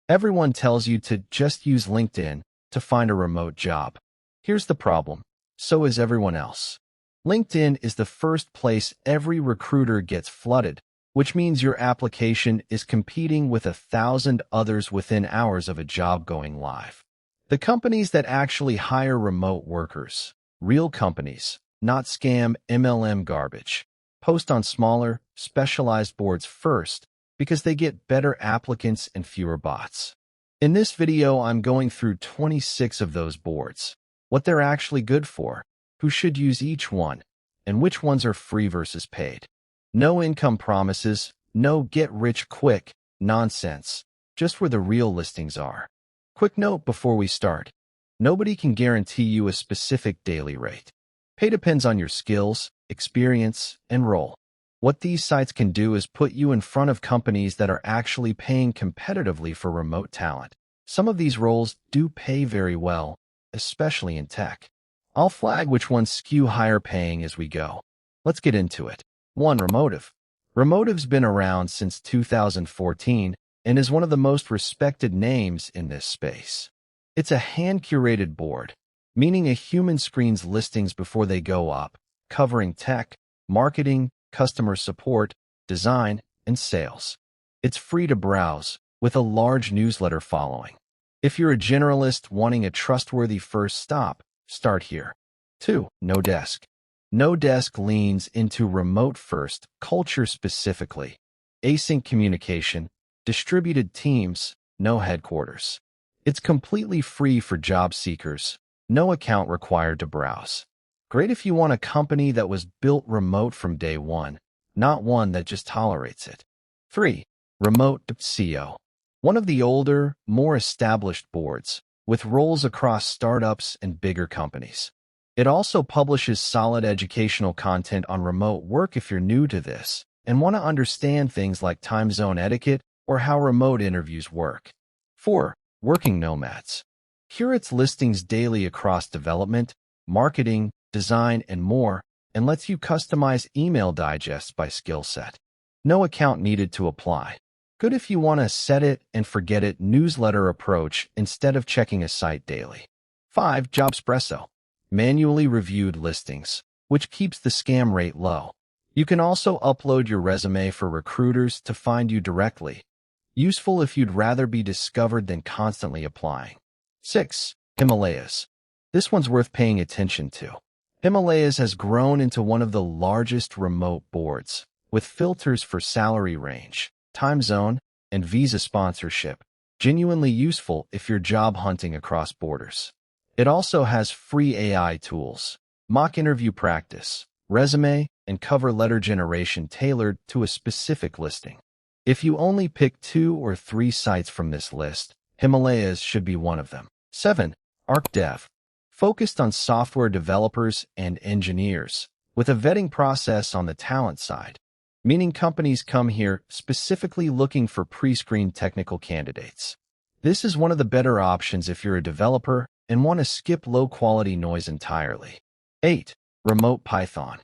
Everyone tells you to just use LinkedIn to find a remote job. Here's the problem. So is everyone else. LinkedIn is the first place every recruiter gets flooded, which means your application is competing with 1,000 others within hours of a job going live. The companies that actually hire remote workers, real companies, not scam MLM garbage, post on smaller, specialized boards first because they get better applicants and fewer bots. In this video, I'm going through 26 of those boards, what they're actually good for, who should use each one, and which ones are free versus paid. No income promises, no get-rich-quick nonsense, just where the real listings are. Quick note before we start. Nobody can guarantee you a specific daily rate. Pay depends on your skills, experience, and role. What these sites can do is put you in front of companies that are actually paying competitively for remote talent. Some of these roles do pay very well, especially in tech. I'll flag which ones skew higher paying as we go. Let's get into it. 1. Remotive. Remotive's been around since 2014 and is one of the most respected names in this space. It's a hand-curated board, meaning a human screens listings before they go up, covering tech, marketing, customer support, design, and sales. It's free to browse, with a large newsletter following. If you're a generalist wanting a trustworthy first stop, start here. 2. NoDesk. NoDesk leans into remote-first culture specifically. Async communication, distributed teams, no headquarters. It's completely free for job seekers, no account required to browse. Great if you want a company that was built remote from day one, not one that just tolerates it. 3. Remote.co. One of the older, more established boards, with roles across startups and bigger companies. It also publishes solid educational content on remote work if you're new to this and want to understand things like time zone etiquette or how remote interviews work. 4. Working Nomads. Here it's listings daily across development, marketing, design, and more, and lets you customize email digests by skill set. No account needed to apply. Good if you want a set it and forget it newsletter approach instead of checking a site daily. 5. Jobspresso. Manually reviewed listings, which keeps the scam rate low. You can also upload your resume for recruiters to find you directly. Useful if you'd rather be discovered than constantly applying. 6. Himalayas. This one's worth paying attention to. Himalayas has grown into one of the largest remote boards, with filters for salary range, time zone, and visa sponsorship, genuinely useful if you're job hunting across borders. It also has free AI tools, mock interview practice, resume, and cover letter generation tailored to a specific listing. If you only pick 2 or 3 sites from this list, Himalayas should be one of them. 7. Arc.dev. Focused on software developers and engineers, with a vetting process on the talent side, meaning companies come here specifically looking for pre-screened technical candidates. This is one of the better options if you're a developer and want to skip low-quality noise entirely. 8. RemotePython.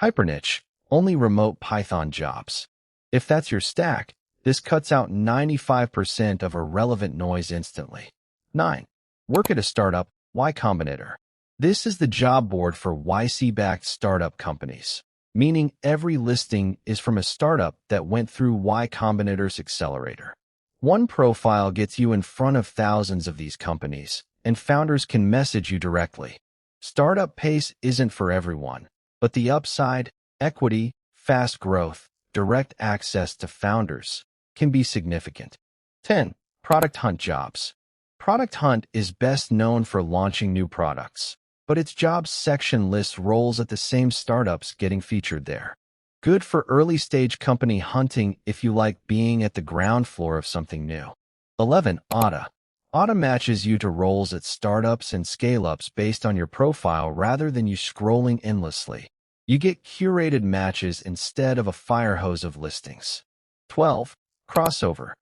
Hyperniche, only RemotePython jobs. If that's your stack, this cuts out 95% of irrelevant noise instantly. 9. Work at a startup, Y Combinator. This is the job board for YC-backed startup companies, meaning every listing is from a startup that went through Y Combinator's accelerator. One profile gets you in front of thousands of these companies, and founders can message you directly. Startup pace isn't for everyone, but the upside, equity, fast growth, direct access to founders can be significant. 10. Product Hunt jobs. Product Hunt is best known for launching new products, but its jobs section lists roles at the same startups getting featured there. Good for early-stage company hunting if you like being at the ground floor of something new. 11. Otta. Otta matches you to roles at startups and scale-ups based on your profile rather than you scrolling endlessly. You get curated matches instead of a fire hose of listings. 12. Crossover.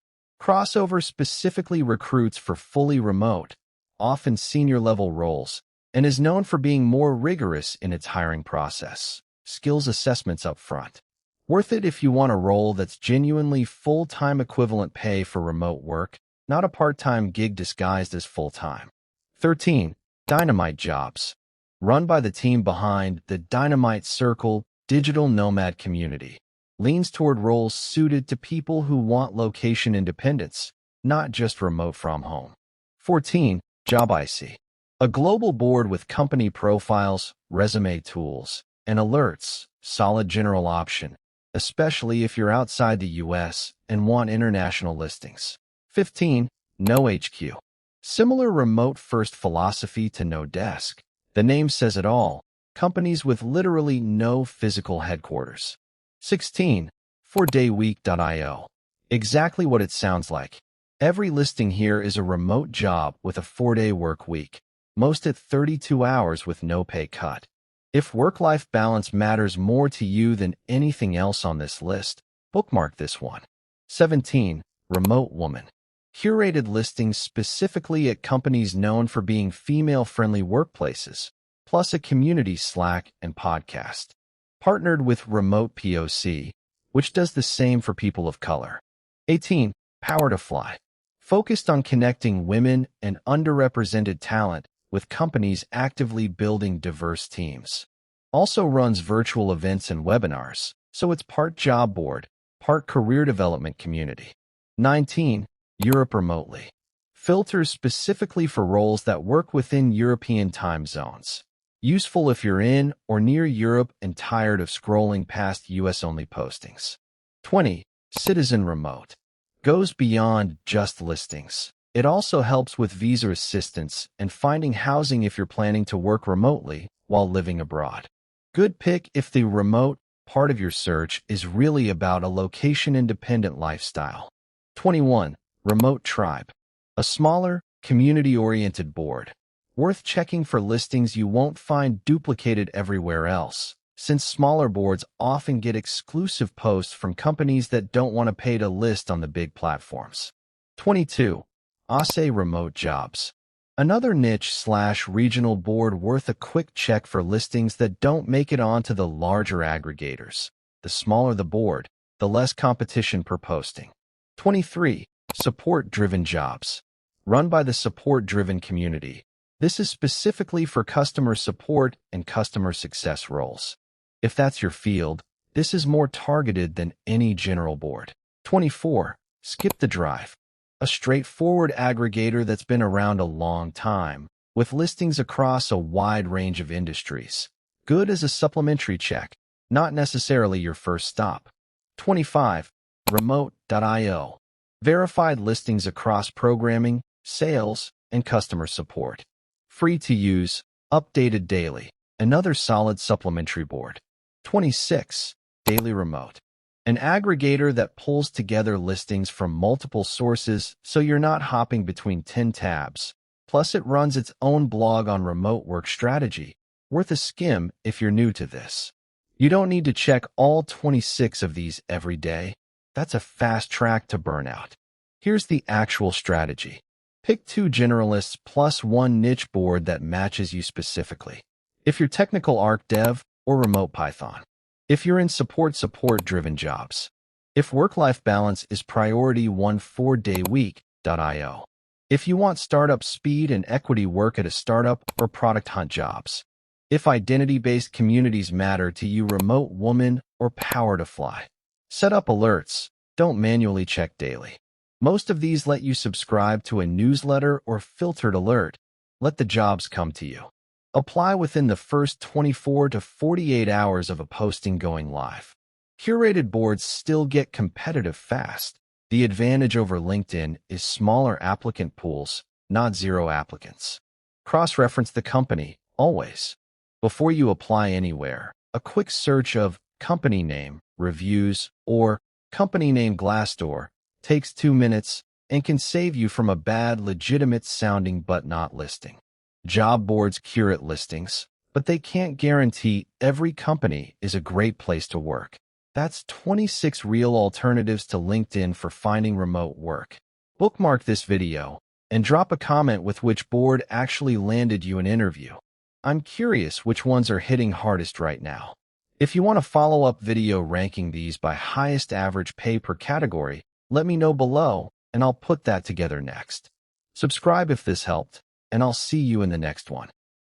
Crossover specifically recruits for fully remote, often senior-level roles, and is known for being more rigorous in its hiring process. Skills assessments up front. Worth it if you want a role that's genuinely full-time equivalent pay for remote work, not a part-time gig disguised as full-time. 13. Dynamite jobs. Run by the team behind the Dynamite Circle digital nomad community. Leans toward roles suited to people who want location independence, not just remote from home. 14. Jobicy. A global board with company profiles, resume tools, and alerts. Solid general option, especially if you're outside the US and want international listings. 15. NoHQ. Similar remote-first philosophy to NoDesk. The name says it all. Companies with literally no physical headquarters. 16. 4dayweek.io. Exactly what it sounds like. Every listing here is a remote job with a 4-day work week, most at 32 hours with no pay cut. If work-life balance matters more to you than anything else on this list, bookmark this one. 17. Remote woman. Curated listings specifically at companies known for being female-friendly workplaces, plus a community Slack and podcast. Partnered with RemotePython, which does the same for people of color. 18. PowerToFly. Focused on connecting women and underrepresented talent with companies actively building diverse teams. Also runs virtual events and webinars, so it's part job board, part career development community. 19. EuropeRemotely. Filters specifically for roles that work within European time zones. Useful if you're in or near Europe and tired of scrolling past US-only postings. 20. Citizen Remote. Goes beyond just listings. It also helps with visa assistance and finding housing if you're planning to work remotely while living abroad. Good pick if the remote part of your search is really about a location-independent lifestyle. 21. Remote Tribe. A smaller, community-oriented board. Worth checking for listings you won't find duplicated everywhere else, since smaller boards often get exclusive posts from companies that don't want to pay to list on the big platforms. 22. Asai Remote Jobs. Another niche/regional board worth a quick check for listings that don't make it onto the larger aggregators. The smaller the board, the less competition per posting. 23. Support-driven jobs. Run by the support-driven community. This is specifically for customer support and customer success roles. If that's your field, this is more targeted than any general board. 24. Skip the Drive. A straightforward aggregator that's been around a long time, with listings across a wide range of industries. Good as a supplementary check, not necessarily your first stop. 25. Remote.io. Verified listings across programming, sales, and customer support. Free to use, updated daily. Another solid supplementary board. 26. DailyRemote. An aggregator that pulls together listings from multiple sources so you're not hopping between 10 tabs. Plus, it runs its own blog on remote work strategy. Worth a skim if you're new to this. You don't need to check all 26 of these every day. That's a fast track to burnout. Here's the actual strategy. Pick 2 generalists plus 1 niche board that matches you specifically. If you're technical Arc.dev or RemotePython. If you're in support-driven jobs. If work-life balance is priority 1, 4dayweek.io. If you want startup speed and equity, work at a startup or product hunt jobs. If identity-based communities matter to you, Remote Woman or PowerToFly. Set up alerts. Don't manually check daily. Most of these let you subscribe to a newsletter or filtered alert. Let the jobs come to you. Apply within the first 24 to 48 hours of a posting going live. Curated boards still get competitive fast. The advantage over LinkedIn is smaller applicant pools, not zero applicants. Cross-reference the company, always. Before you apply anywhere, a quick search of company name, reviews, or company name Glassdoor takes 2 minutes and can save you from a bad, legitimate-sounding but not listing. Job boards curate listings, but they can't guarantee every company is a great place to work. That's 26 real alternatives to LinkedIn for finding remote work. Bookmark this video and drop a comment with which board actually landed you an interview. I'm curious which ones are hitting hardest right now. If you want a follow-up video ranking these by highest average pay per category, let me know below, and I'll put that together next. Subscribe if this helped, and I'll see you in the next one.